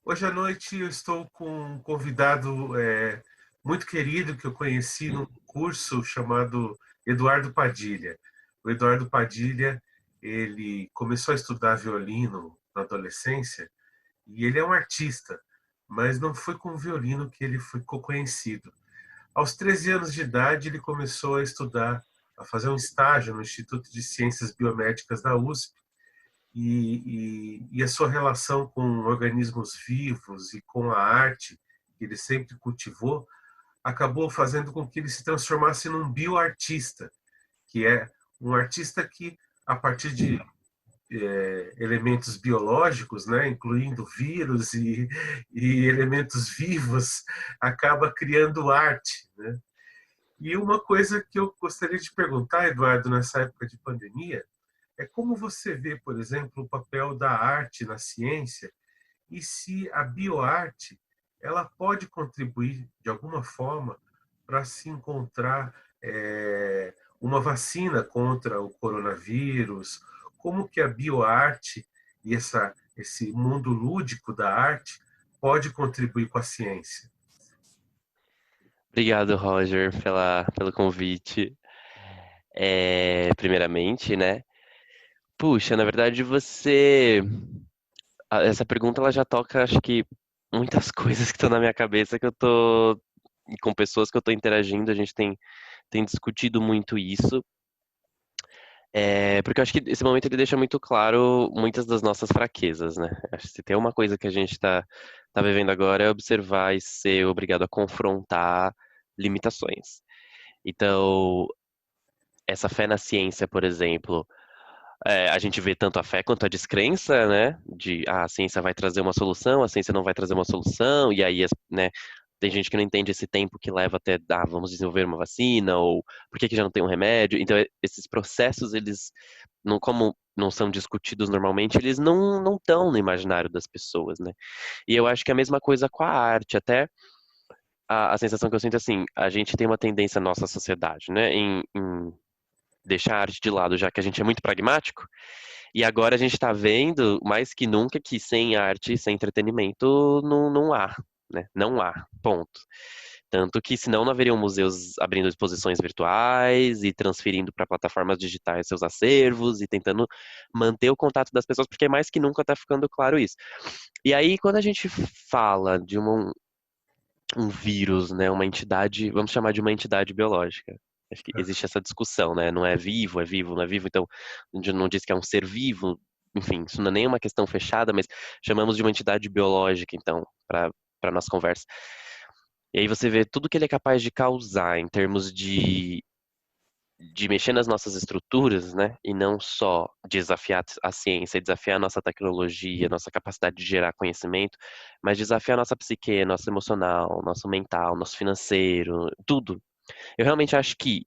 Hoje à noite eu estou com um convidado muito querido que eu conheci num curso chamado Eduardo Padilha. O Eduardo Padilha, ele começou a estudar violino na adolescência e ele é um artista, mas não foi com o violino que ele ficou conhecido. Aos 13 anos de idade, ele começou a estudar, a fazer um estágio no Instituto de Ciências Biomédicas da USP, e a sua relação com organismos vivos e com a arte que ele sempre cultivou acabou fazendo com que ele se transformasse num bioartista, que é um artista que, a partir de elementos biológicos, né, incluindo vírus e elementos vivos, acaba criando arte, né? E uma coisa que eu gostaria de perguntar, Eduardo, nessa época de pandemia, é como você vê, por exemplo, o papel da arte na ciência e se a bioarte ela pode contribuir de alguma forma para se encontrar uma vacina contra o coronavírus, como que a bioarte e esse mundo lúdico da arte pode contribuir com a ciência. Obrigado, Roger, pelo convite. Primeiramente, né? Puxa, na verdade, essa pergunta ela já toca, acho que, muitas coisas que estão na minha cabeça que eu tô. E com pessoas que eu tô interagindo, a gente tem discutido muito isso. Porque eu acho que esse momento ele deixa muito claro muitas das nossas fraquezas, né? Acho que se tem uma coisa que a gente tá vivendo agora é observar e ser obrigado a confrontar limitações. Então, essa fé na ciência, por exemplo, a gente vê tanto a fé quanto a descrença, né? De a ciência vai trazer uma solução, a ciência não vai trazer uma solução, e aí, né? Tem gente que não entende esse tempo que leva até, vamos desenvolver uma vacina, ou por que que já não tem um remédio. Então, esses processos, eles, não, como não são discutidos normalmente, eles não estão no imaginário das pessoas, né? E eu acho que é a mesma coisa com a arte, até a sensação que eu sinto é assim, a gente tem uma tendência na nossa sociedade, né, em deixar a arte de lado, já que a gente é muito pragmático, e agora a gente está vendo, mais que nunca, que sem arte, sem entretenimento, não há, né? Não há, ponto. Tanto que, senão, não haveriam museus abrindo exposições virtuais e transferindo para plataformas digitais seus acervos e tentando manter o contato das pessoas, porque mais que nunca está ficando claro isso. E aí, quando a gente fala de um vírus, né, uma entidade, vamos chamar de uma entidade biológica. Acho que existe essa discussão, né? Não é vivo, não é vivo, então a gente não diz que é um ser vivo, enfim, isso não é nem uma questão fechada, mas chamamos de uma entidade biológica, então, para nossa conversa. E aí você vê tudo que ele é capaz de causar em termos de mexer nas nossas estruturas, né? E não só desafiar a ciência, desafiar a nossa tecnologia, nossa capacidade de gerar conhecimento, mas desafiar a nossa psique, nosso emocional, nosso mental, nosso financeiro, tudo. Eu realmente acho que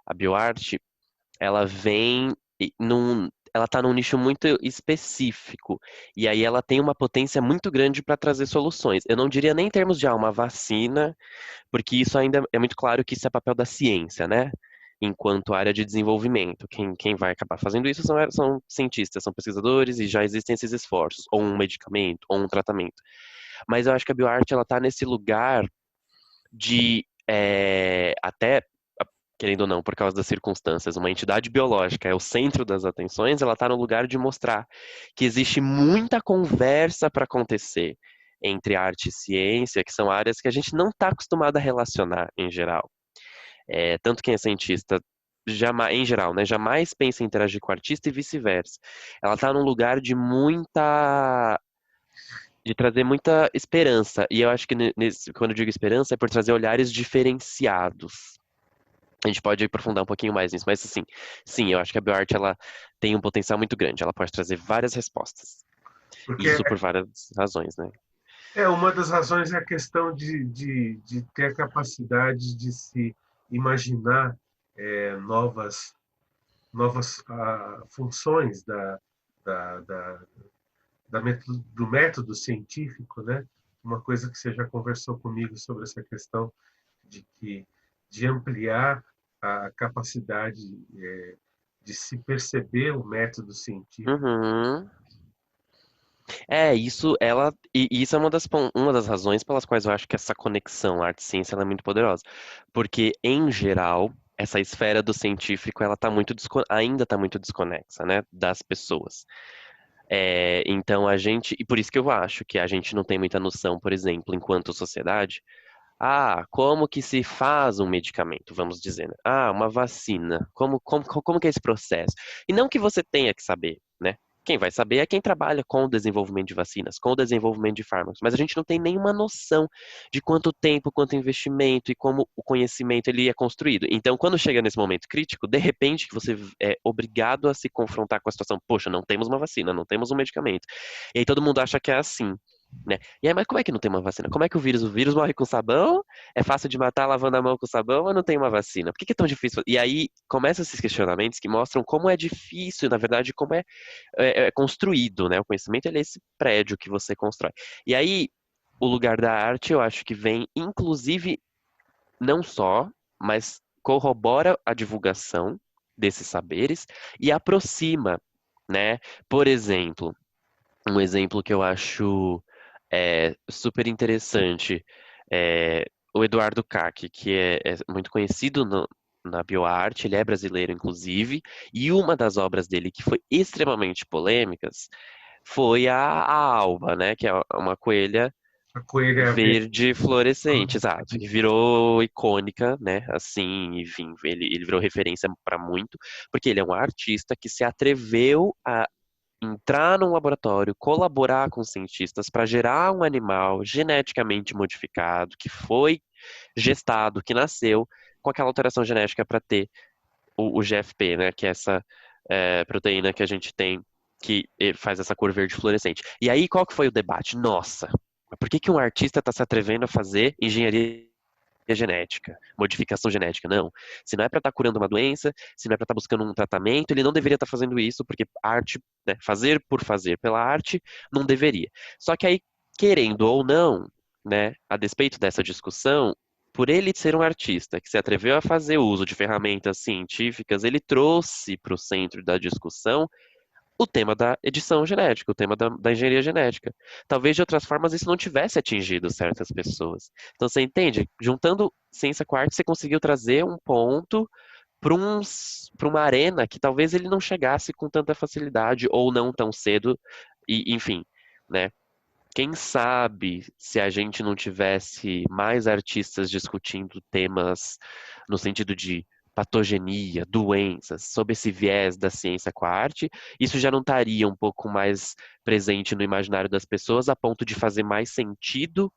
a bioarte, ela vem ela tá num nicho muito específico. E aí ela tem uma potência muito grande para trazer soluções. Eu não diria nem em termos de uma vacina, porque isso ainda é muito claro que isso é papel da ciência, né? Enquanto área de desenvolvimento. Quem vai acabar fazendo isso são cientistas, são pesquisadores e já existem esses esforços, ou um medicamento, ou um tratamento. Mas eu acho que a bioarte ela está nesse lugar de até querendo ou não, por causa das circunstâncias, uma entidade biológica é o centro das atenções, ela está no lugar de mostrar que existe muita conversa para acontecer entre arte e ciência, que são áreas que a gente não está acostumado a relacionar em geral. Tanto quem é cientista jamais, em geral, né, jamais pensa em interagir com o artista e vice-versa. Ela está num lugar de trazer muita esperança. E eu acho que quando eu digo esperança é por trazer olhares diferenciados. A gente pode aprofundar um pouquinho mais nisso, mas assim, sim, eu acho que a bioarte ela tem um potencial muito grande. Ela pode trazer várias respostas. Porque Isso por várias razões, né? Uma das razões é a questão de ter a capacidade de se imaginar novas, novas funções da, da, do método científico, né? Uma coisa que você já conversou comigo sobre essa questão de que de ampliar a capacidade de se perceber o método científico. Uhum. E isso é uma das razões pelas quais eu acho que essa conexão arte-ciência ela é muito poderosa. Porque, em geral, essa esfera do científico, ela tá ainda está muito desconexa, né, das pessoas. Então e por isso que eu acho que a gente não tem muita noção, por exemplo, enquanto sociedade, como que se faz um medicamento, vamos dizer, né? Uma vacina. Como que é esse processo? E não que você tenha que saber, né? Quem vai saber é quem trabalha com o desenvolvimento de vacinas, com o desenvolvimento de fármacos. Mas a gente não tem nenhuma noção de quanto tempo, quanto investimento e como o conhecimento ele é construído. Então, quando chega nesse momento crítico, de repente que você é obrigado a se confrontar com a situação, poxa, não temos uma vacina, não temos um medicamento. E aí todo mundo acha que é assim. Né? E aí, mas como é que não tem uma vacina? Como é que o vírus morre com sabão? É fácil de matar lavando a mão com sabão, mas não tem uma vacina. Por que que é tão difícil? E aí começam esses questionamentos que mostram como é difícil, na verdade, como é construído, né? O conhecimento ele é esse prédio que você constrói. E aí, o lugar da arte, eu acho que vem, inclusive, não só, mas corrobora a divulgação desses saberes e aproxima, né? Por exemplo, um exemplo que eu acho super interessante é o Eduardo Kac, que é muito conhecido na bioarte, ele é brasileiro, inclusive, e uma das obras dele que foi extremamente polêmicas foi a Alba, né, que é uma coelha A coelha verde. verde fluorescente, exato, que virou icônica, né, assim, enfim, ele virou referência para muito, porque ele é um artista que se atreveu a entrar num laboratório, colaborar com cientistas para gerar um animal geneticamente modificado, que foi gestado, que nasceu com aquela alteração genética para ter o GFP, né, que é essa proteína que a gente tem que faz essa cor verde fluorescente. E aí, qual que foi o debate? Nossa, por que que um artista está se atrevendo a fazer engenharia genética, modificação genética? Não. Se não é para estar curando uma doença, se não é para estar buscando um tratamento, ele não deveria estar fazendo isso, porque arte, né, fazer por fazer pela arte, não deveria. Só que aí, querendo ou não, né, a despeito dessa discussão, por ele ser um artista que se atreveu a fazer uso de ferramentas científicas, ele trouxe para o centro da discussão o tema da edição genética, o tema da engenharia genética. Talvez de outras formas isso não tivesse atingido certas pessoas. Então você entende? Juntando ciência com arte, você conseguiu trazer um ponto para uma arena que talvez ele não chegasse com tanta facilidade ou não tão cedo, e enfim, né? Quem sabe se a gente não tivesse mais artistas discutindo temas no sentido de patogenia, doenças, sob esse viés da ciência com a arte, isso já não estaria um pouco mais presente no imaginário das pessoas a ponto de fazer mais sentido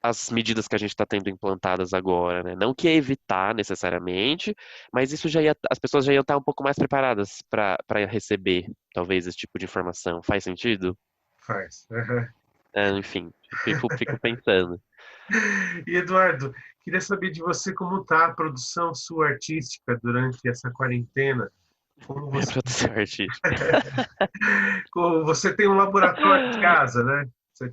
as medidas que a gente está tendo implantadas agora, né? Não que é evitar necessariamente, mas isso as pessoas já iam estar um pouco mais preparadas para receber, talvez, esse tipo de informação. Faz sentido? Faz. Enfim, fico pensando. E Eduardo, queria saber de você como está a produção sua artística durante essa quarentena. Como Minha você, produção artística. você tem um laboratório em casa, né? Você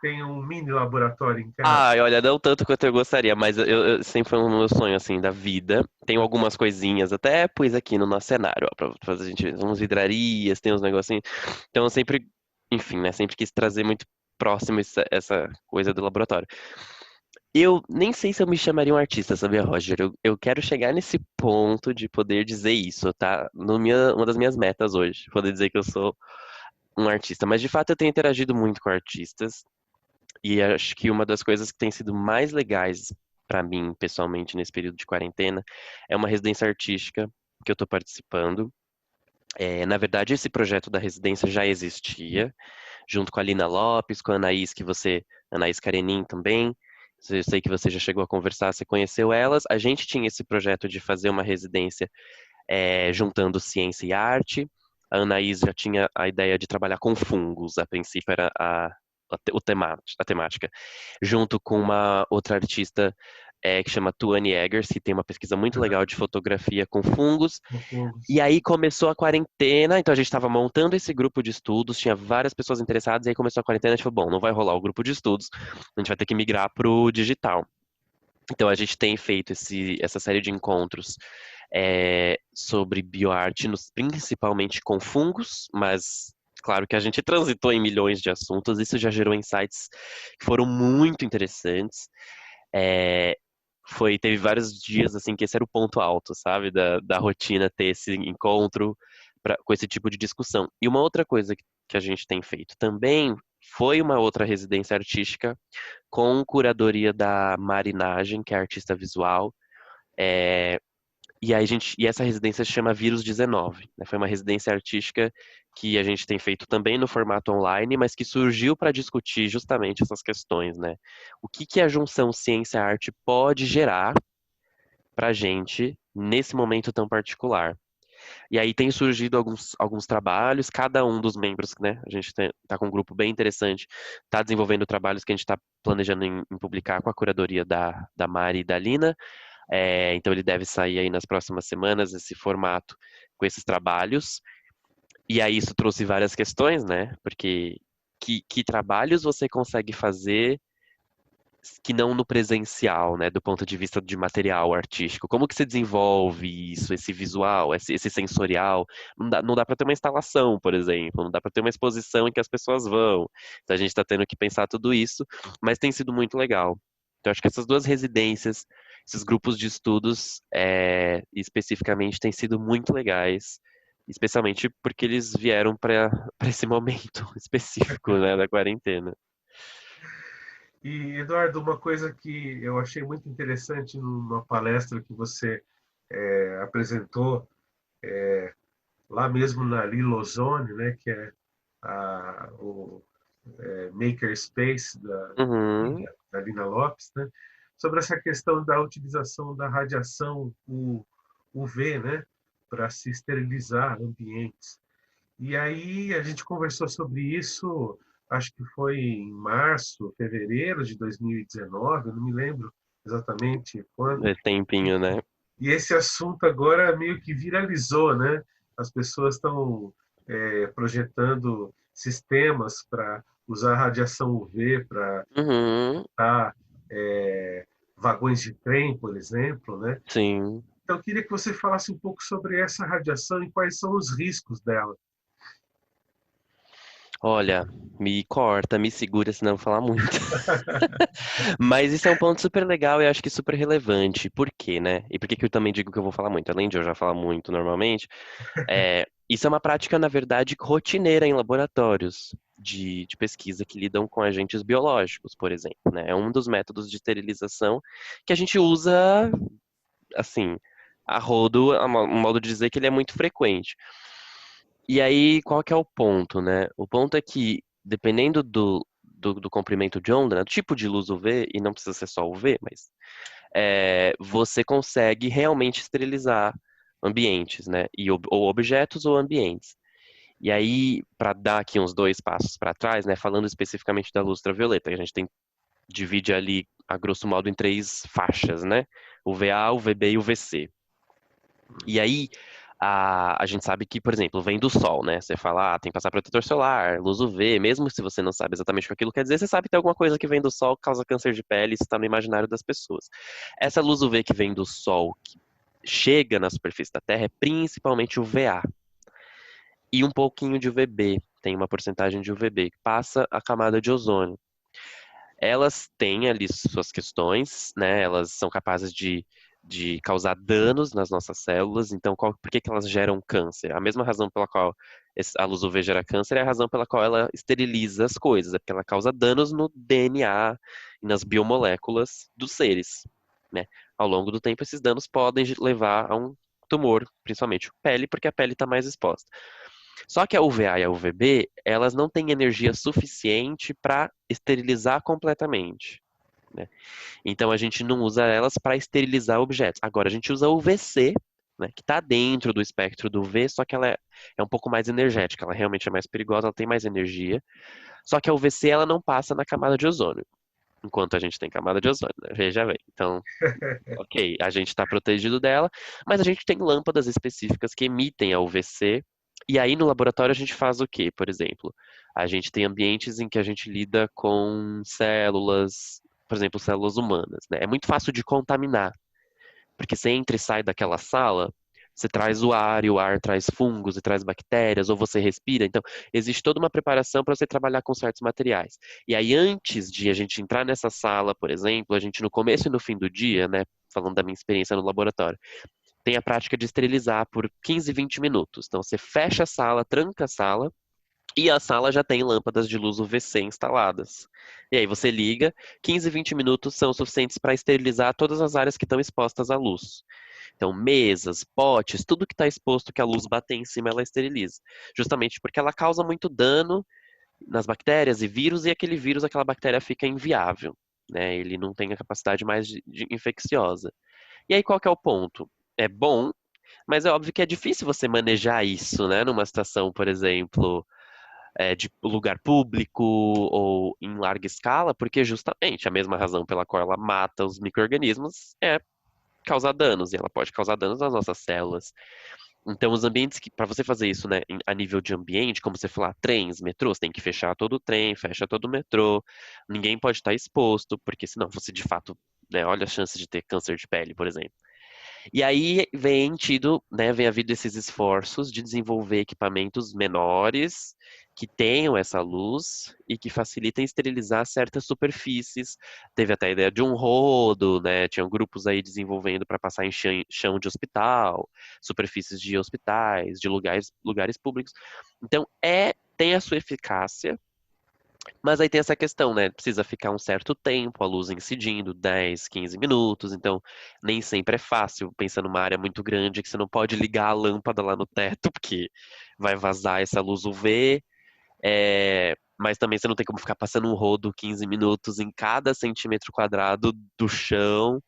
tem um mini laboratório em casa. Olha, não tanto quanto eu gostaria, mas sempre foi um meu sonho, assim, da vida. Tenho algumas coisinhas, até pus aqui no nosso cenário, ó, pra fazer a gente, umas vidrarias, tem uns negocinhos. Então eu sempre, enfim, né, sempre quis trazer muito próximo essa coisa do laboratório. Eu nem sei se eu me chamaria um artista, sabia, Roger? Eu quero chegar nesse ponto de poder dizer isso, tá? Uma das minhas metas hoje, poder dizer que eu sou um artista. Mas de fato eu tenho interagido muito com artistas e acho que uma das coisas que tem sido mais legais pra mim, pessoalmente, nesse período de quarentena, é uma residência artística que eu tô participando. Na verdade, esse projeto da residência já existia, junto com a Lina Lopes, com a Anaís Karenin também. Eu sei que você já chegou a conversar, você conheceu elas. A gente tinha esse projeto de fazer uma residência juntando ciência e arte. A Anaís já tinha a ideia de trabalhar com fungos. A princípio era a temática, junto com uma outra artista que chama Tuane Eggers, que tem uma pesquisa muito Aham, legal de fotografia com fungos. com E fungos. aí começou a quarentena, então a gente estava montando esse grupo de estudos, tinha várias pessoas interessadas, e aí começou a quarentena, a gente falou, bom, não vai rolar o grupo de estudos, a gente vai ter que migrar para o digital. Então a gente tem feito essa série de encontros sobre bioarte, principalmente com fungos, mas claro que a gente transitou em milhões de assuntos, isso já gerou insights que foram muito interessantes. É, teve vários dias assim que esse era o ponto alto, sabe, da rotina, ter esse encontro com esse tipo de discussão. E uma outra coisa que a gente tem feito também foi uma outra residência artística com curadoria da Marinagem, que é artista visual. É, e essa residência se chama Vírus 19, né? Foi uma residência artística que a gente tem feito também no formato online, mas que surgiu para discutir justamente essas questões, né? O que que a junção ciência-arte pode gerar para a gente nesse momento tão particular? E aí tem surgido alguns trabalhos, cada um dos membros, né? A gente tá com um grupo bem interessante, tá desenvolvendo trabalhos que a gente está planejando em publicar com a curadoria da Mari e da Lina. Então ele deve sair aí nas próximas semanas, esse formato com esses trabalhos. E aí isso trouxe várias questões, né? Porque que trabalhos você consegue fazer que não no presencial, né? Do ponto de vista de material artístico. Como que você desenvolve isso, esse visual, esse sensorial? Não dá para ter uma instalação, por exemplo. Não dá para ter uma exposição em que as pessoas vão. Então a gente está tendo que pensar tudo isso, mas tem sido muito legal. Então acho que essas duas residências, esses grupos de estudos, especificamente, têm sido muito legais. Especialmente porque eles vieram para esse momento específico, né, da quarentena. E, Eduardo, uma coisa que eu achei muito interessante numa palestra que você apresentou lá mesmo na Lilozone, né, que é o Makerspace Uhum, da Lina Lopes, né, sobre essa questão da utilização da radiação UV, né, para se esterilizar ambientes. E aí a gente conversou sobre isso, acho que foi em março, fevereiro de 2019, eu não me lembro exatamente quando. é tempinho, né? E esse assunto agora meio que viralizou, né? As pessoas estão projetando sistemas para usar radiação UV para Uhum, dar vagões de trem, por exemplo, né? sim. Então, eu queria que você falasse um pouco sobre essa radiação e quais são os riscos dela. Olha, me corta, me segura, senão eu vou falar muito. Mas isso é um ponto super legal e acho que super relevante. Por quê, né? E por que que eu também digo que eu vou falar muito? Além de eu já falar muito normalmente, isso é uma prática, na verdade, rotineira em laboratórios de pesquisa que lidam com agentes biológicos, por exemplo, né? É um dos métodos de esterilização que a gente usa, assim, a rodo, um modo de dizer que ele é muito frequente. E aí, qual que é o ponto, né? O ponto é que, dependendo do comprimento de onda, né, do tipo de luz UV, e não precisa ser só UV, mas você consegue realmente esterilizar ambientes, né? Ou objetos ou ambientes. E aí, para dar aqui uns dois passos para trás, né, falando especificamente da luz ultravioleta, que a gente divide ali, a grosso modo, em três faixas, né? O VA, o VB e o VC. E aí, a gente sabe que, por exemplo, vem do sol, né? Você fala, tem que passar protetor solar, luz UV, mesmo se você não sabe exatamente o que aquilo quer dizer, você sabe que tem alguma coisa que vem do sol que causa câncer de pele, isso está no imaginário das pessoas. Essa luz UV que vem do sol, que chega na superfície da Terra, é principalmente o VA e um pouquinho de UVB, tem uma porcentagem de UVB, que passa a camada de ozônio. Elas têm ali suas questões, né? Elas são capazes de causar danos nas nossas células. Então, por que que elas geram câncer? A mesma razão pela qual a luz UV gera câncer é a razão pela qual ela esteriliza as coisas, é porque ela causa danos no DNA e nas biomoléculas dos seres, né? Ao longo do tempo, esses danos podem levar a um tumor, principalmente pele, porque a pele está mais exposta. Só que a UVA e a UVB, elas não têm energia suficiente para esterilizar completamente, né? Então a gente não usa elas para esterilizar objetos. Agora a gente usa UVC né, que está dentro do espectro do UV, só que ela é um pouco mais energética, ela realmente é mais perigosa, ela tem mais energia, só que a UVC ela não passa na camada de ozônio, enquanto a gente tem camada de ozônio, né? Veja bem. Então, ok, a gente está protegido dela, mas a gente tem lâmpadas específicas que emitem a UVC. E aí no laboratório a gente faz o quê, por exemplo? A gente tem ambientes em que a gente lida com células, por exemplo, células humanas, né? É muito fácil de contaminar, porque você entra e sai daquela sala, você traz o ar e o ar traz fungos e traz bactérias, ou você respira. Então, existe toda uma preparação para você trabalhar com certos materiais. E aí, antes de a gente entrar nessa sala, por exemplo, a gente no começo e no fim do dia, né, falando da minha experiência no laboratório, tem a prática de esterilizar por 15, 20 minutos. Então, você fecha a sala, tranca a sala, e a sala já tem lâmpadas de luz UVC instaladas. E aí você liga, 15, 20 minutos são suficientes para esterilizar todas as áreas que estão expostas à luz. Então, mesas, potes, tudo que está exposto que a luz bater em cima, ela esteriliza. Justamente porque ela causa muito dano nas bactérias e vírus, e aquele vírus, aquela bactéria fica inviável. Né? Ele não tem a capacidade mais de infecciosa. E aí, qual que é o ponto? É bom, mas é óbvio que é difícil você manejar isso, né? Numa situação, por exemplo, de lugar público ou em larga escala, porque justamente a mesma razão pela qual ela mata os micro-organismos é causar danos, e ela pode causar danos nas nossas células. Então, os ambientes que, para você fazer isso, né, a nível de ambiente, como você falar, trens, metrôs, tem que fechar todo o trem, fecha todo o metrô, ninguém pode estar exposto, porque senão você de fato, né, olha a chance de ter câncer de pele, por exemplo. E aí vem havido esses esforços de desenvolver equipamentos menores que tenham essa luz e que facilitem esterilizar certas superfícies. Teve até a ideia de um rodo, né? Tinham grupos aí desenvolvendo para passar em chão de hospital, superfícies de hospitais, de lugares públicos. Então, tem a sua eficácia, mas aí tem essa questão, né? Precisa ficar um certo tempo, a luz incidindo, 10, 15 minutos, então nem sempre é fácil. Pensa numa área muito grande que você não pode ligar a lâmpada lá no teto, porque vai vazar essa luz UV, mas também você não tem como ficar passando um rodo 15 minutos em cada centímetro quadrado do chão.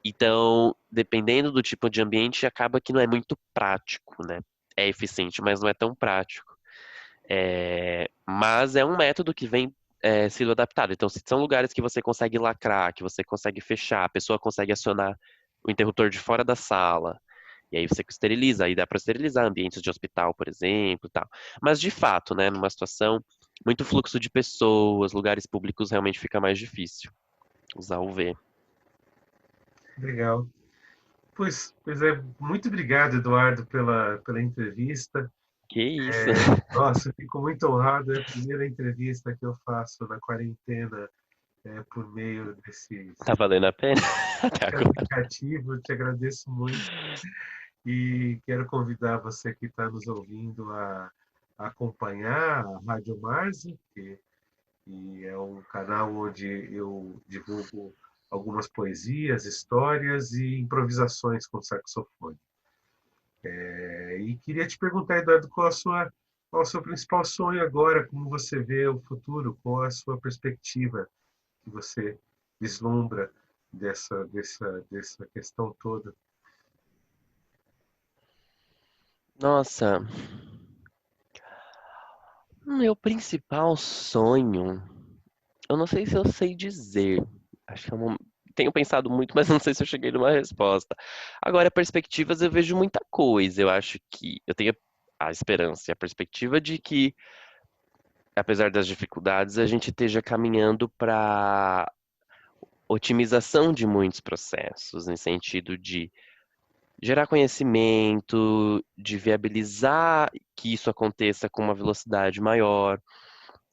Então, dependendo do tipo de ambiente, acaba que não é muito prático, né? É eficiente, mas não é tão prático. Mas é um método que vem sendo adaptado. Então, se são lugares que você consegue lacrar, que você consegue fechar, a pessoa consegue acionar o interruptor de fora da sala, e aí você esteriliza, aí dá para esterilizar ambientes de hospital, por exemplo, e tal. Mas de fato, né, numa situação muito fluxo de pessoas, lugares públicos, realmente fica mais difícil usar o V. Legal. Pois é, muito obrigado, Eduardo, pela entrevista. Que isso? Nossa, eu fico muito honrado. É a primeira entrevista que eu faço na quarentena, por meio Tá valendo a pena até desse agora? aplicativo. Eu te agradeço muito e quero convidar você que está nos ouvindo a acompanhar a Rádio Marzi, e é um canal onde eu divulgo algumas poesias, histórias e improvisações com saxofone. E queria te perguntar, Eduardo, qual é o seu principal sonho agora? Como você vê o futuro? Qual é a sua perspectiva que você vislumbra dessa questão toda? Nossa, meu principal sonho, eu não sei se eu sei dizer. Acho que tenho pensado muito, mas não sei se eu cheguei numa resposta. Agora, perspectivas, eu vejo muita coisa. Eu acho que eu tenho a esperança e a perspectiva de que, apesar das dificuldades, a gente esteja caminhando para otimização de muitos processos, no sentido de gerar conhecimento, de viabilizar que isso aconteça com uma velocidade maior.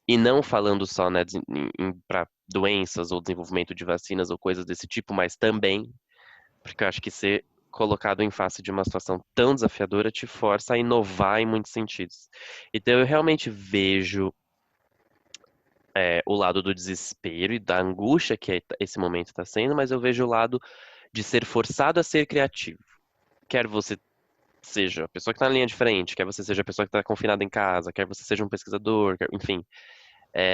E não falando só, né, para doenças ou desenvolvimento de vacinas ou coisas desse tipo, mas também, porque eu acho que ser colocado em face de uma situação tão desafiadora te força a inovar em muitos sentidos. Então eu realmente vejo o lado do desespero e da angústia que esse momento está sendo, mas eu vejo o lado de ser forçado a ser criativo. Quer você seja a pessoa que está na linha de frente, quer você seja a pessoa que está confinada em casa, quer você seja um pesquisador, enfim,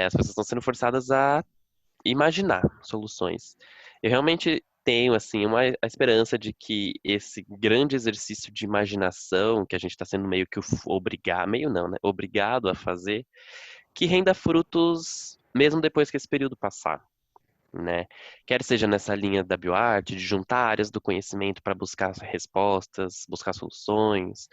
as pessoas estão sendo forçadas a imaginar soluções. Eu realmente tenho, assim, a esperança de que esse grande exercício de imaginação que a gente está sendo meio que obrigado, meio não, né? Obrigado a fazer, que renda frutos mesmo depois que esse período passar, né? Quer seja nessa linha da bioarte, de juntar áreas do conhecimento para buscar respostas, buscar soluções,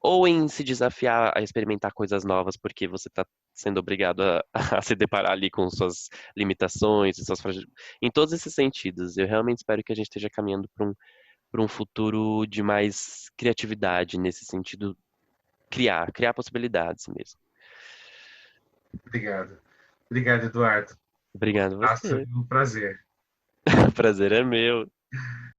ou em se desafiar a experimentar coisas novas porque você está sendo obrigado a, a se deparar ali com suas limitações, e suas em todos esses sentidos. Eu realmente espero que a gente esteja caminhando para um futuro de mais criatividade nesse sentido, criar possibilidades mesmo. Obrigado. Obrigado, Eduardo. Um Obrigado a abraço você. e um prazer. O prazer é meu.